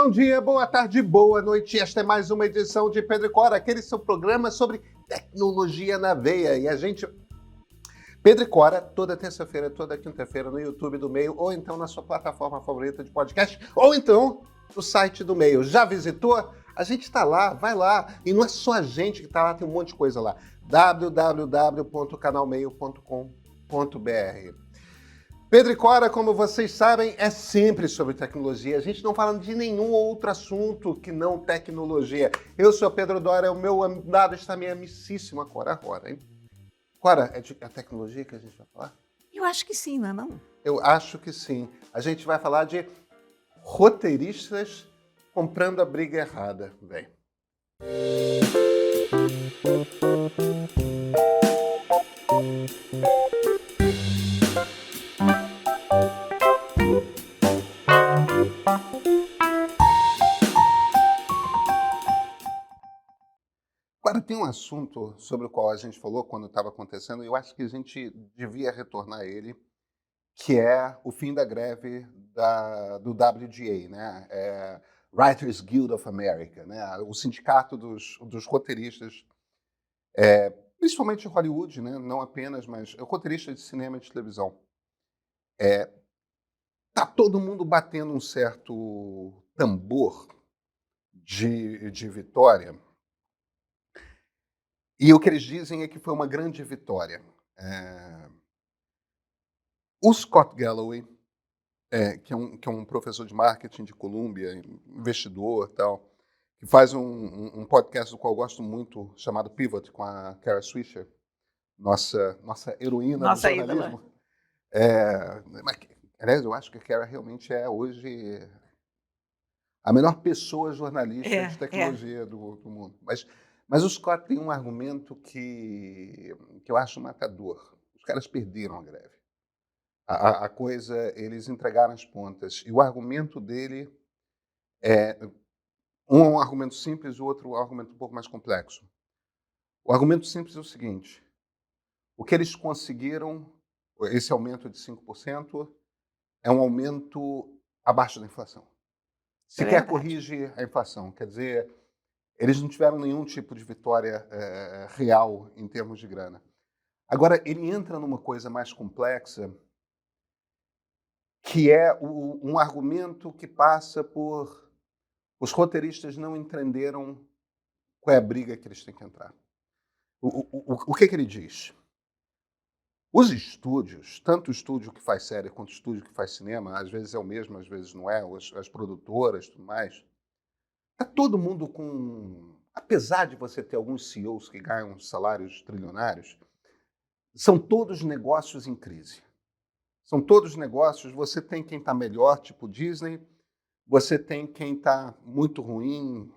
Bom dia, boa tarde, boa noite. Esta é mais uma edição de Pedro e Cora, aquele seu programa sobre tecnologia na veia. E a gente... Pedro e Cora, toda terça-feira, toda quinta-feira no YouTube do Meio, ou então na sua plataforma favorita de podcast, ou então no site do Meio. Já visitou? A gente está lá, vai lá. E não é só a gente que está lá, tem um monte de coisa lá. www.canalmeio.com.br. Pedro e Cora, como vocês sabem, é sempre sobre tecnologia. A gente não fala de nenhum outro assunto que não tecnologia. Eu sou Pedro Dória, ao meu lado está minha amicíssima Cora Rora, hein? Cora, é tecnologia que a gente vai falar? Eu acho que sim, não é não? Eu acho que sim. A gente vai falar de roteiristas comprando a briga errada, velho. Agora, tem um assunto sobre o qual a gente falou quando estava acontecendo, e eu acho que a gente devia retornar a ele, que é o fim da greve do WGA, né? Writers Guild of America, né? O sindicato dos roteiristas, principalmente em Hollywood, né? Não apenas, mas roteiristas de cinema e de televisão. Tá todo mundo batendo um certo tambor de vitória, e o que eles dizem é que foi uma grande vitória. O Scott Galloway, que é um professor de marketing de Columbia, investidor e tal, que faz um podcast do qual eu gosto muito, chamado Pivot, com a Kara Swisher, nossa heroína do Nossa ídola. jornalismo. Mas, aliás, eu acho que a Kara realmente é hoje a melhor pessoa jornalista de tecnologia do mundo. Mas o Scott tem um argumento que eu acho matador. Os caras perderam a greve. A coisa, eles entregaram as pontas. E o argumento dele um argumento simples, o outro argumento um pouco mais complexo. O argumento simples é o seguinte: o que eles conseguiram, esse aumento de 5%, é um aumento abaixo da inflação. Sequer corrige a inflação. Quer dizer, eles não tiveram nenhum tipo de vitória real em termos de grana. Agora, ele entra numa coisa mais complexa, que é um argumento que passa por... Os roteiristas não entenderam qual é a briga que eles têm que entrar. O que ele diz? Os estúdios, tanto o estúdio que faz série quanto o estúdio que faz cinema, às vezes é o mesmo, às vezes não é, as produtoras e tudo mais, está todo mundo com... Apesar de você ter alguns CEOs que ganham salários trilionários, são todos negócios em crise. São todos negócios, você tem quem está melhor, tipo Disney, você tem quem está muito ruim,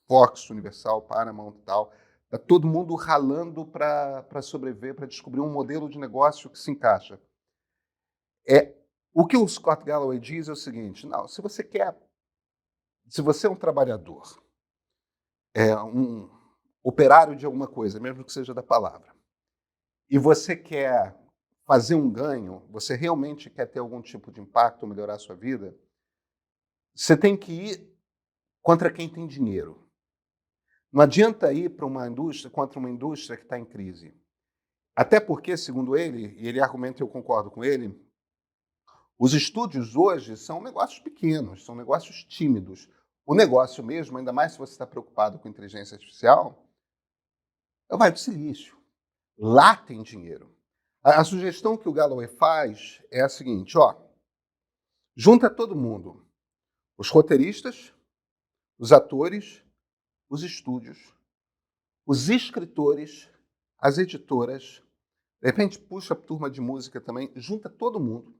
Fox, Universal, Paramount e tal. Está todo mundo ralando para sobreviver, para descobrir um modelo de negócio que se encaixa. O que o Scott Galloway diz é o seguinte: não, se você é um trabalhador, um operário de alguma coisa, mesmo que seja da palavra, e você quer fazer um ganho, você realmente quer ter algum tipo de impacto, melhorar a sua vida, você tem que ir contra quem tem dinheiro. Não adianta ir para uma indústria contra uma indústria que está em crise. Até porque, segundo ele, e ele argumenta e eu concordo com ele, os estúdios hoje são negócios pequenos, são negócios tímidos. O negócio mesmo, ainda mais se você está preocupado com inteligência artificial, é o Vale do Silício. Lá tem dinheiro. A sugestão que o Galloway faz é a seguinte: junta todo mundo, os roteiristas, os atores, os estúdios, os escritores, as editoras, de repente puxa a turma de música também, junta todo mundo.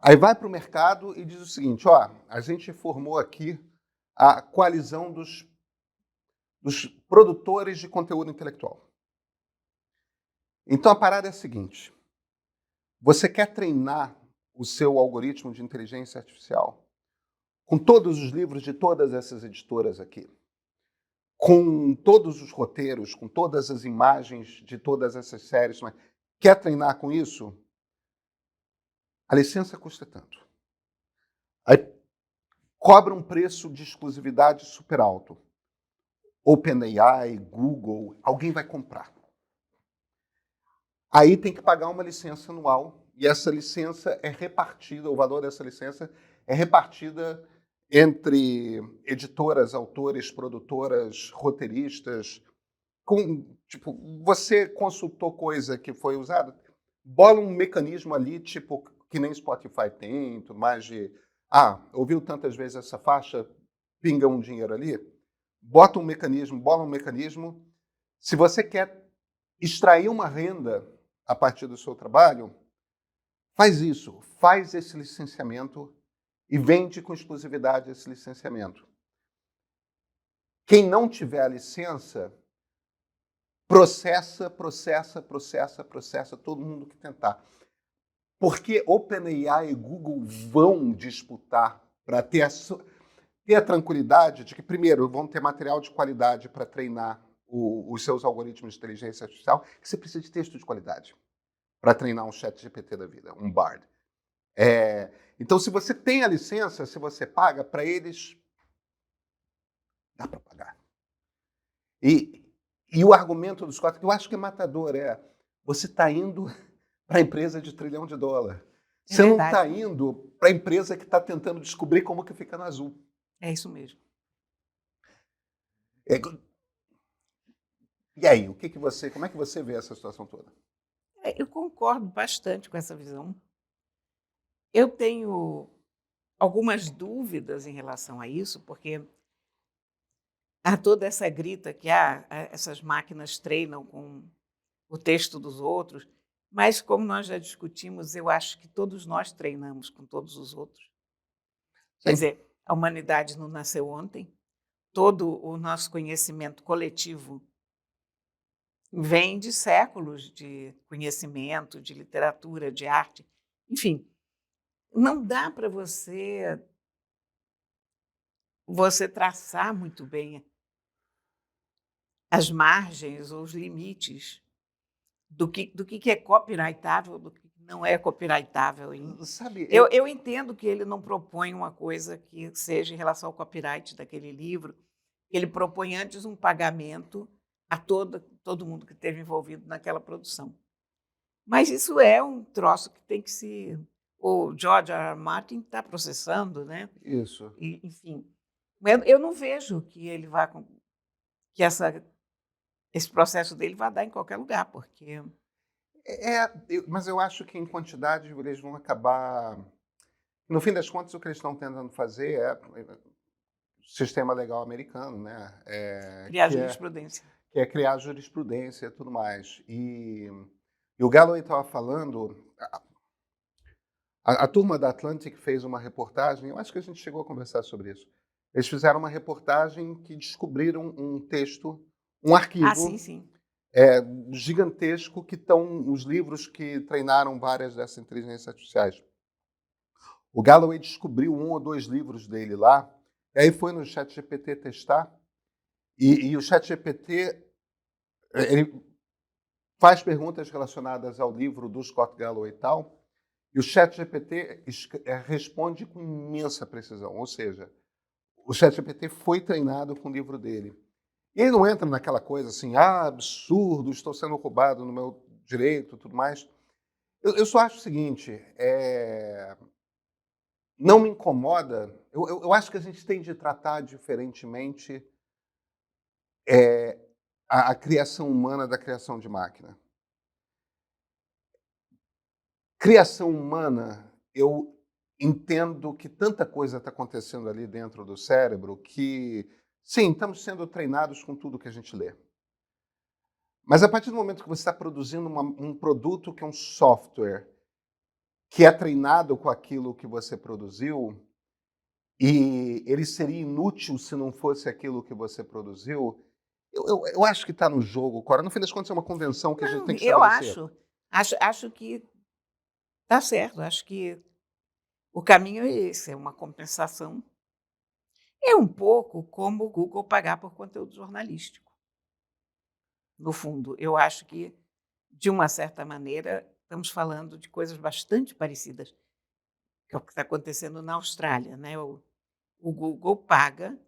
Aí vai para o mercado e diz o seguinte: a gente formou aqui a coalizão dos produtores de conteúdo intelectual. Então a parada é a seguinte: você quer treinar o seu algoritmo de inteligência artificial com todos os livros de todas essas editoras aqui, com todos os roteiros, com todas as imagens de todas essas séries, mas quer treinar com isso? A licença custa tanto. Aí cobra um preço de exclusividade super alto. OpenAI, Google, alguém vai comprar. Aí tem que pagar uma licença anual e essa licença é repartida, o valor dessa licença é repartida entre editoras, autores, produtoras, roteiristas. Tipo, você consultou coisa que foi usada, bola um mecanismo ali, tipo, que nem Spotify tem, tudo mais de, ouviu tantas vezes essa faixa, pinga um dinheiro ali, bota um mecanismo, bola um mecanismo. Se você quer extrair uma renda a partir do seu trabalho, faz isso, faz esse licenciamento e vende com exclusividade esse licenciamento. Quem não tiver a licença, processa todo mundo que tentar. Porque OpenAI e Google vão disputar para ter a tranquilidade de que, primeiro, vão ter material de qualidade para treinar os seus algoritmos de inteligência artificial, que você precisa de texto de qualidade para treinar um chat GPT da vida, um Bard. Então, se você tem a licença, se você paga, para eles, dá para pagar. E o argumento dos quatro, que eu acho que é matador, você está indo para a empresa de $1 trilhão. Você não está indo para a empresa que está tentando descobrir como que fica no azul. É isso mesmo. E aí, como é que você vê essa situação toda? Eu concordo bastante com essa visão. Eu tenho algumas dúvidas em relação a isso, porque há toda essa grita que essas máquinas treinam com o texto dos outros, mas como nós já discutimos, eu acho que todos nós treinamos com todos os outros. Quer dizer, a humanidade não nasceu ontem, todo o nosso conhecimento coletivo vem de séculos de conhecimento, de literatura, de arte, enfim. Não dá para você traçar muito bem as margens ou os limites do que é copyrightável, do que não é copyrightável. Sabe, Eu entendo que ele não propõe uma coisa que seja em relação ao copyright daquele livro. Ele propõe antes um pagamento a todo mundo que esteve envolvido naquela produção. Mas isso é um troço que tem que se... O George R. R. Martin está processando, né? Isso. Enfim, eu não vejo que ele que esse processo dele vai dar em qualquer lugar, porque... Mas eu acho que em quantidade eles vão acabar... No fim das contas, o que eles estão tentando fazer é sistema legal americano, né? Criar jurisprudência. Que é criar jurisprudência e tudo mais. E o Galloway estava falando... A turma da Atlantic fez uma reportagem, eu acho que a gente chegou a conversar sobre isso. Eles fizeram uma reportagem que descobriram um texto, um arquivo Sim. Gigantesco, que estão os livros que treinaram várias dessas inteligências artificiais. O Galloway descobriu 1 ou 2 livros dele lá, e aí foi no ChatGPT testar, e o ChatGPT ele faz perguntas relacionadas ao livro do Scott Galloway e tal, e o ChatGPT responde com imensa precisão, ou seja, o ChatGPT foi treinado com o livro dele. E ele não entra naquela coisa assim, absurdo, estou sendo roubado no meu direito, tudo mais. Eu só acho o seguinte, não me incomoda, eu acho que a gente tem de tratar diferentemente a criação humana da criação de máquina. Criação humana, eu entendo que tanta coisa está acontecendo ali dentro do cérebro que, sim, estamos sendo treinados com tudo que a gente lê. Mas a partir do momento que você está produzindo um produto que é um software que é treinado com aquilo que você produziu, e ele seria inútil se não fosse aquilo que você produziu, eu acho que está no jogo, Cora. No fim das contas, é uma convenção que a gente tem que estabelecer. Eu acho que está certo. Acho que o caminho é esse, é uma compensação. É um pouco como o Google pagar por conteúdo jornalístico. No fundo, eu acho que, de uma certa maneira, estamos falando de coisas bastante parecidas, que é o que está acontecendo na Austrália, né? O Google paga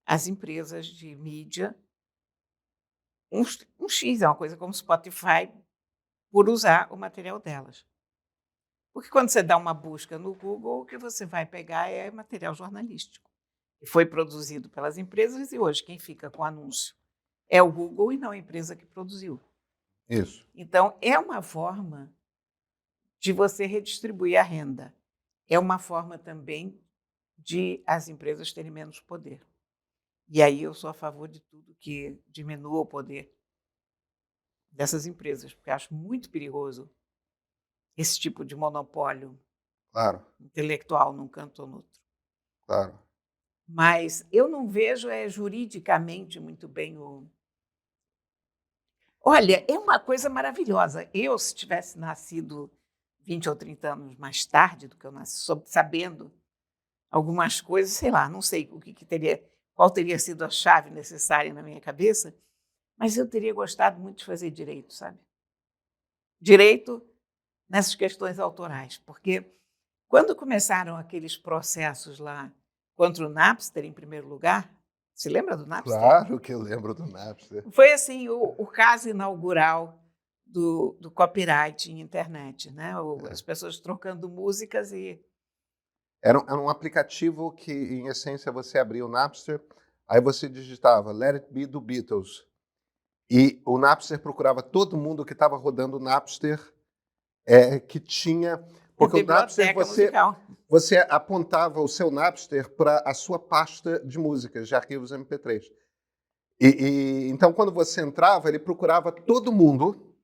às empresas de mídia um X, é uma coisa como Spotify, por usar o material delas. Porque quando você dá uma busca no Google, o que você vai pegar é material jornalístico, que foi produzido pelas empresas e hoje quem fica com o anúncio é o Google e não a empresa que produziu. Isso. Então, é uma forma de você redistribuir a renda. É uma forma também de as empresas terem menos poder. E aí eu sou a favor de tudo que diminua o poder dessas empresas, porque acho muito perigoso esse tipo de monopólio Claro, intelectual num canto ou no outro. claro. Mas eu não vejo juridicamente muito bem o. Olha, é uma coisa maravilhosa. Eu, se tivesse nascido 20 ou 30 anos mais tarde do que eu nasci, sabendo algumas coisas, sei lá, não sei o que teria, qual teria sido a chave necessária na minha cabeça, mas eu teria gostado muito de fazer direito, sabe? Direito nessas questões autorais, porque quando começaram aqueles processos lá contra o Napster, em primeiro lugar, se lembra do Napster? Claro que eu lembro do Napster. Foi assim o caso inaugural do copyright em internet, né? As pessoas trocando músicas e Era um aplicativo que, em essência, você abria o Napster, aí você digitava Let It Be do Beatles. E o Napster procurava todo mundo que estava rodando o Napster, que tinha. a Porque o Napster, biblioteca musical. você apontava o seu Napster para a sua pasta de músicas, de arquivos MP3. Então, quando você entrava, ele procurava todo mundo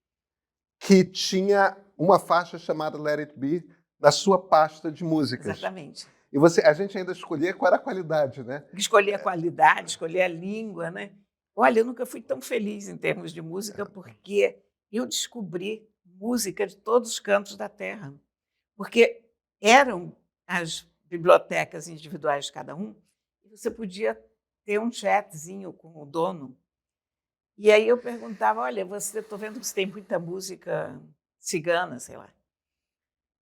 que tinha uma faixa chamada Let It Be na sua pasta de músicas. Exatamente. E a gente ainda escolhia qual era a qualidade, né? Escolher a qualidade, escolher a língua, né? Olha, eu nunca fui tão feliz em termos de música porque eu descobri música de todos os cantos da terra. Porque eram as bibliotecas individuais de cada um, e você podia ter um chatzinho com o dono. E aí eu perguntava, olha, estou vendo que você tem muita música cigana, sei lá.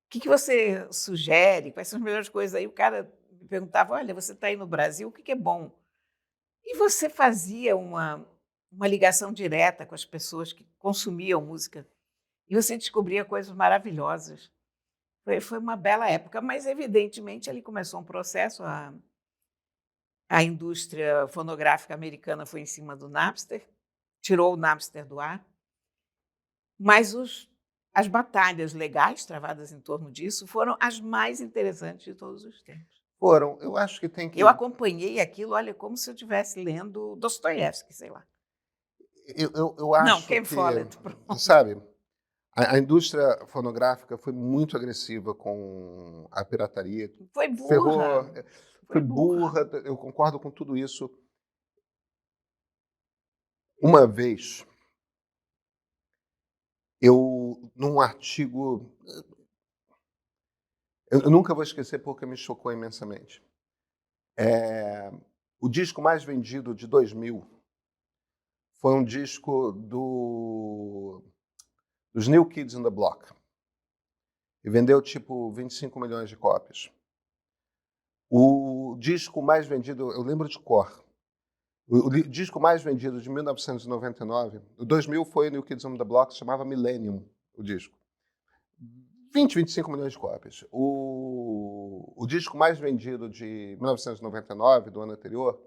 O que você sugere? Quais são as melhores coisas? Aí o cara me perguntava, olha, você está aí no Brasil, o que é bom? E você fazia uma ligação direta com as pessoas que consumiam música. E você descobria coisas maravilhosas. Foi uma bela época, mas evidentemente ali começou um processo, a indústria fonográfica americana foi em cima do Napster, tirou o Napster do ar, mas as batalhas legais travadas em torno disso foram as mais interessantes de todos os tempos. Foram. Eu acho que tem que. Eu acompanhei aquilo, olha, como se eu estivesse lendo Dostoiévski, sei lá. Eu Não, acho Ken que, Follett, pronto. sabe, a indústria fonográfica foi muito agressiva com a pirataria. Foi Ferrou, burra, foi foi burra. burra, eu concordo com tudo isso. Uma vez, num artigo, eu nunca vou esquecer porque me chocou imensamente. O disco mais vendido de 2000 foi um disco dos New Kids on the Block. E vendeu tipo 25 milhões de cópias. O disco mais vendido, eu lembro de cor, o disco mais vendido de 1999, o 2000 foi New Kids on the Block, se chamava Millennium, o disco. 25 milhões de cópias. O disco mais vendido de 1999, do ano anterior,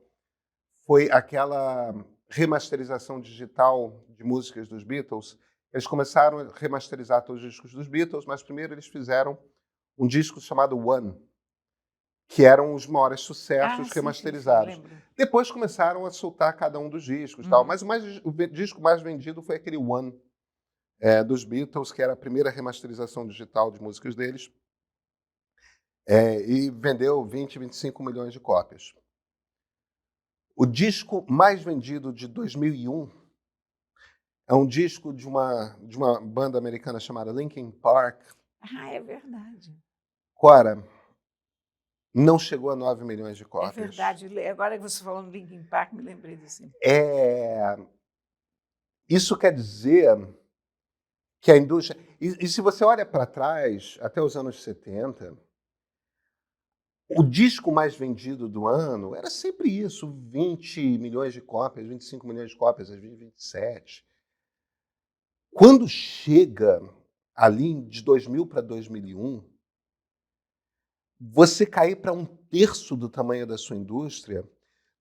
foi aquela remasterização digital de músicas dos Beatles. Eles começaram a remasterizar todos os discos dos Beatles, mas primeiro eles fizeram um disco chamado One, que eram os maiores sucessos remasterizados. Sim, Depois começaram a soltar cada um dos discos, tal, mas o disco mais vendido foi aquele One dos Beatles, que era a primeira remasterização digital de músicas deles, e vendeu 20, 25 milhões de cópias. O disco mais vendido de 2001 é um disco de uma banda americana chamada Linkin Park. Ah, é verdade. Cora, não chegou a 9 milhões de É cópias. verdade. Agora que você falou no Linkin Park, me lembrei disso. Isso quer dizer que a indústria... E se você olha para trás, até os anos 70, O disco mais vendido do ano era sempre isso, 20 milhões de cópias, 25 milhões de cópias, às vezes 27. Quando chega ali de 2000 para 2001, você cair para um terço do tamanho da sua indústria,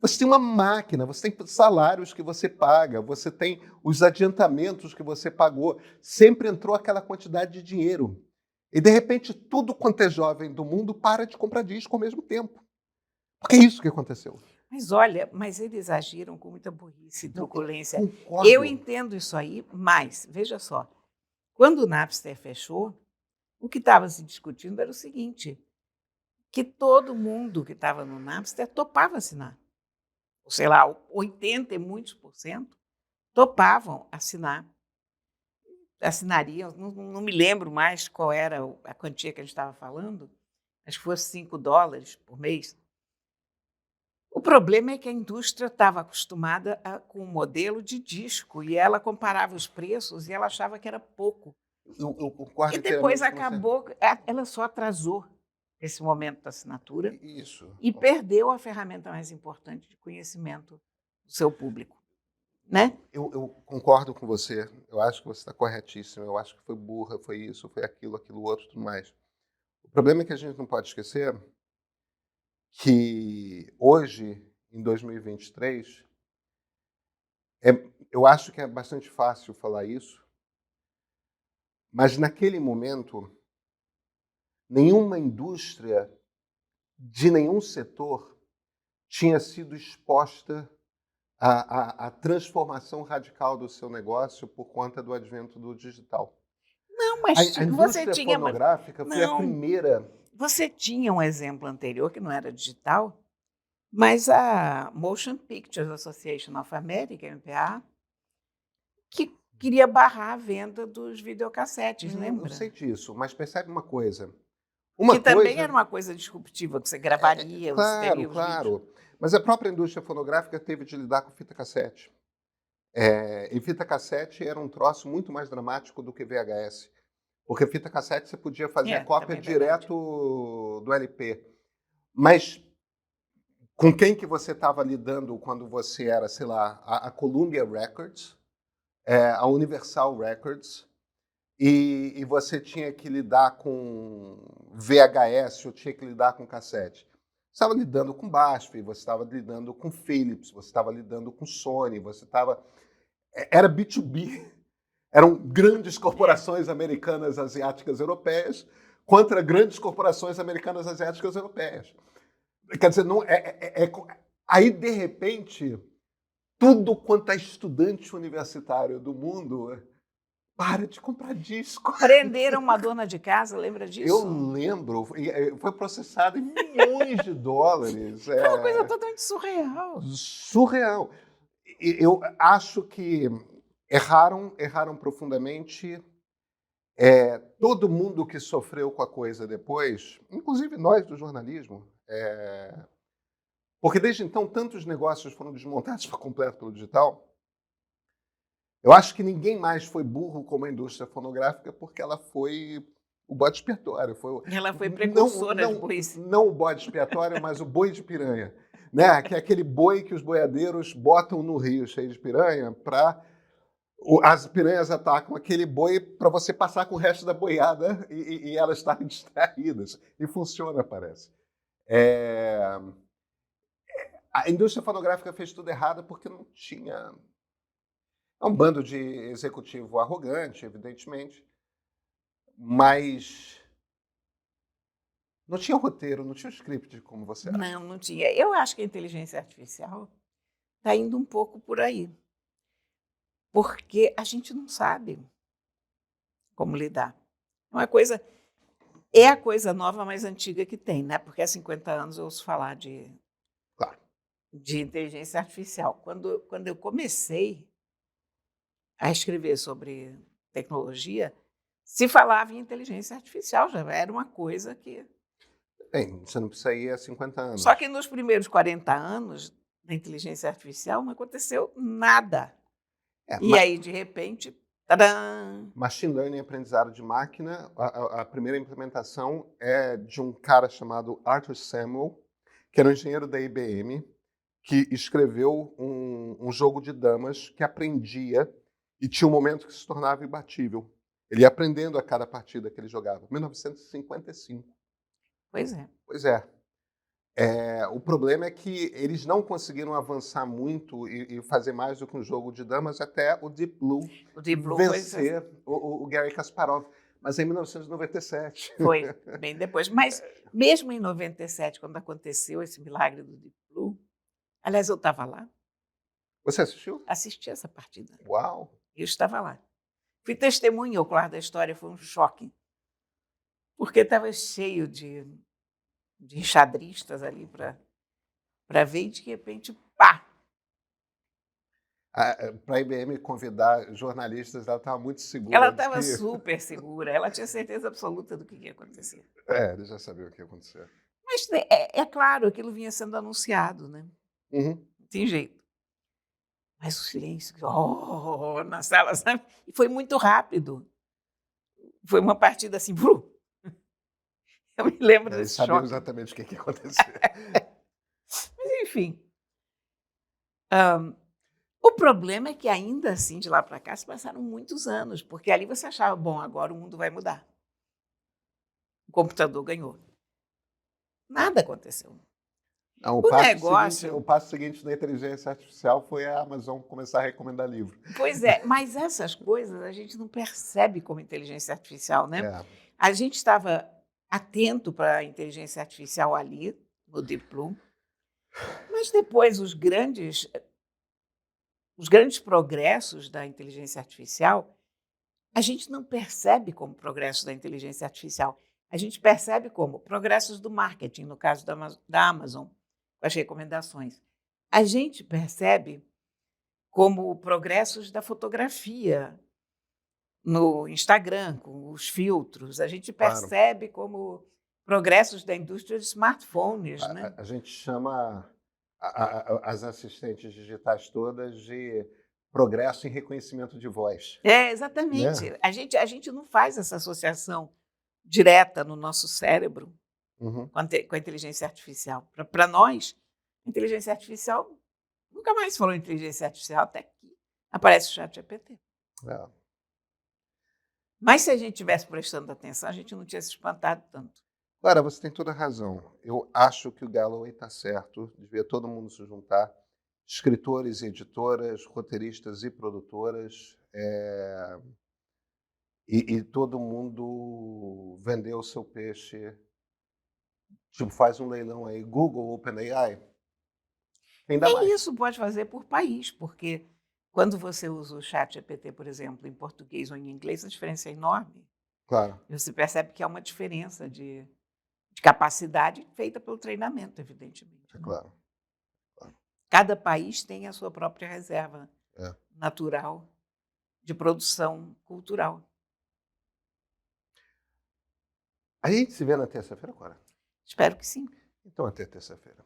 você tem uma máquina, você tem salários que você paga, você tem os adiantamentos que você pagou. Sempre entrou aquela quantidade de dinheiro. E, de repente, tudo quanto é jovem do mundo para de comprar disco ao mesmo tempo. Porque é isso que aconteceu. Mas olha, mas eles agiram com muita burrice e Não, eu truculência. concordo. Eu entendo isso aí, mas, veja só, quando o Napster fechou, o que estava se discutindo era o seguinte, que todo mundo que estava no Napster topava assinar. Ou sei lá, 80 e muitos por cento topavam assinar. Assinariam, não me lembro mais qual era a quantia que a gente estava falando, acho que fosse $5 por mês. O problema é que a indústria estava acostumada com o modelo de disco e ela comparava os preços e ela achava que era pouco. Eu concordo E depois inteiramente com você. acabou, ela só atrasou esse momento da assinatura Isso. e perdeu a ferramenta mais importante de conhecimento do seu público, né? Eu concordo com você. Eu acho que você está corretíssimo. Eu acho que foi burra, foi isso, foi aquilo outro, tudo mais. O problema é que a gente não pode esquecer que hoje, em 2023, eu acho que é bastante fácil falar isso, mas naquele momento, nenhuma indústria de nenhum setor tinha sido exposta à transformação radical do seu negócio por conta do advento do digital. Não, A mas você indústria tinha. fonográfica foi a Não, primeira. você tinha um exemplo anterior que não era digital, mas a Motion Pictures Association of America, MPA, que queria barrar a venda dos videocassetes, Eu lembra? sei disso, mas percebe uma coisa. Que também era uma coisa disruptiva, que você gravaria, você Claro, teria os vídeos. claro. Mas a própria indústria fonográfica teve de lidar com fita cassete. E fita cassete era um troço muito mais dramático do que VHS. Porque fita cassete você podia fazer a cópia também é verdade. direto do LP. Mas com quem que você estava lidando quando você era, sei lá, a Columbia Records, a Universal Records, e você tinha que lidar com VHS ou tinha que lidar com cassete? Você estava lidando com BASF, você estava lidando com Philips, você estava lidando com Sony, você estava... Era B2B. Eram grandes corporações americanas, asiáticas, europeias contra grandes corporações americanas, asiáticas, europeias. Quer dizer, não, aí, de repente, tudo quanto é estudante universitário do mundo para de comprar disco. Prenderam uma dona de casa, lembra disso? Eu lembro, foi processado em milhões de dólares. Foi uma coisa totalmente surreal. Surreal. Eu acho que erraram profundamente. Todo mundo que sofreu com a coisa depois, inclusive nós do jornalismo, porque desde então tantos negócios foram desmontados por completo pelo digital. Eu acho que ninguém mais foi burro como a indústria fonográfica porque ela foi o bode expiatório. Ela foi precursora de burrice. Não o bode expiatório, mas o boi de piranha. Né? Que é aquele boi que os boiadeiros botam no rio cheio de piranha para... As piranhas atacam aquele boi para você passar com o resto da boiada e elas estarem distraídas. E funciona, parece. A indústria fonográfica fez tudo errado porque não tinha... É um bando de executivo arrogante, evidentemente, mas não tinha roteiro, não tinha script, como você acha. Não tinha. Eu acho que a inteligência artificial está indo um pouco por aí. Porque a gente não sabe como lidar. É a coisa nova mais antiga que tem, né? Porque há 50 anos eu ouço falar Claro. de inteligência artificial. Quando eu comecei a escrever sobre tecnologia, se falava em inteligência artificial, já era uma coisa que... Bem, você não precisa ir há 50 anos. Só que nos primeiros 40 anos da inteligência artificial não aconteceu nada. E aí, de repente, Tadã! Machine Learning e aprendizado de máquina. A primeira implementação é de um cara chamado Arthur Samuel, que era um engenheiro da IBM, que escreveu um jogo de damas que aprendia e tinha um momento que se tornava imbatível. Ele ia aprendendo a cada partida que ele jogava. 1955. Pois é. Pois é. O problema é que eles não conseguiram avançar muito e fazer mais do que um jogo de damas até o Deep Blue O Deep Blue foi vencer o Garry Kasparov. Mas em 1997. Foi bem depois. Mas mesmo em 97, quando aconteceu esse milagre do Deep Blue, aliás, eu estava lá, Você assistiu? assisti essa partida. Uau! Eu estava lá. Fui testemunha ocular da história, foi um choque. Porque estava cheio de enxadristas ali para ver e, de repente, pá! Para a IBM convidar jornalistas, ela estava muito segura. Ela estava super segura, ela tinha certeza absoluta do que ia acontecer. Eles já sabiam o que ia acontecer. Mas é claro, aquilo vinha sendo anunciado, né? Uhum. Não tem jeito. Mas o silêncio, na sala, sabe? E foi muito rápido. Foi uma partida assim, bru. Eu me lembro Eles desse sabiam choque. exatamente o que ia acontecer. Mas, enfim. O problema é que, ainda assim, de lá para cá, se passaram muitos anos, porque ali você achava, bom, agora o mundo vai mudar. O computador ganhou. Nada aconteceu. Não, o passo seguinte da inteligência artificial foi a Amazon começar a recomendar livro. Pois é, mas essas coisas a gente não percebe como inteligência artificial, né? A gente estava atento para a inteligência artificial ali, no Deep Blue, mas depois os grandes progressos da inteligência artificial, a gente não percebe como progressos da inteligência artificial. A gente percebe como progressos do marketing, no caso da Amazon, com as recomendações. A gente percebe como progressos da fotografia no Instagram, com os filtros. A gente percebe como progressos da indústria de smartphones. Né? A gente chama as assistentes digitais todas de progresso em reconhecimento de voz. Exatamente. Né? A gente não faz essa associação direta no nosso cérebro com a inteligência artificial. Para nós, a inteligência artificial, nunca mais falou em inteligência artificial até que aparece o ChatGPT. Mas se a gente tivesse prestando atenção, a gente não tinha se espantado tanto. Clara, você tem toda a razão. Eu acho que o Galloway está certo, devia todo mundo se juntar, escritores e editoras, roteiristas e produtoras, e todo mundo vender o seu peixe. Tipo, faz um leilão aí, Google, OpenAI. Isso pode fazer por país, porque quando você usa o ChatGPT, por exemplo, em português ou em inglês, a diferença é enorme. Claro. E você percebe que há uma diferença de capacidade feita pelo treinamento, evidentemente. É claro. Cada país tem a sua própria reserva natural de produção cultural. A gente se vê na terça-feira, Clara? Espero que sim. Então, até terça-feira.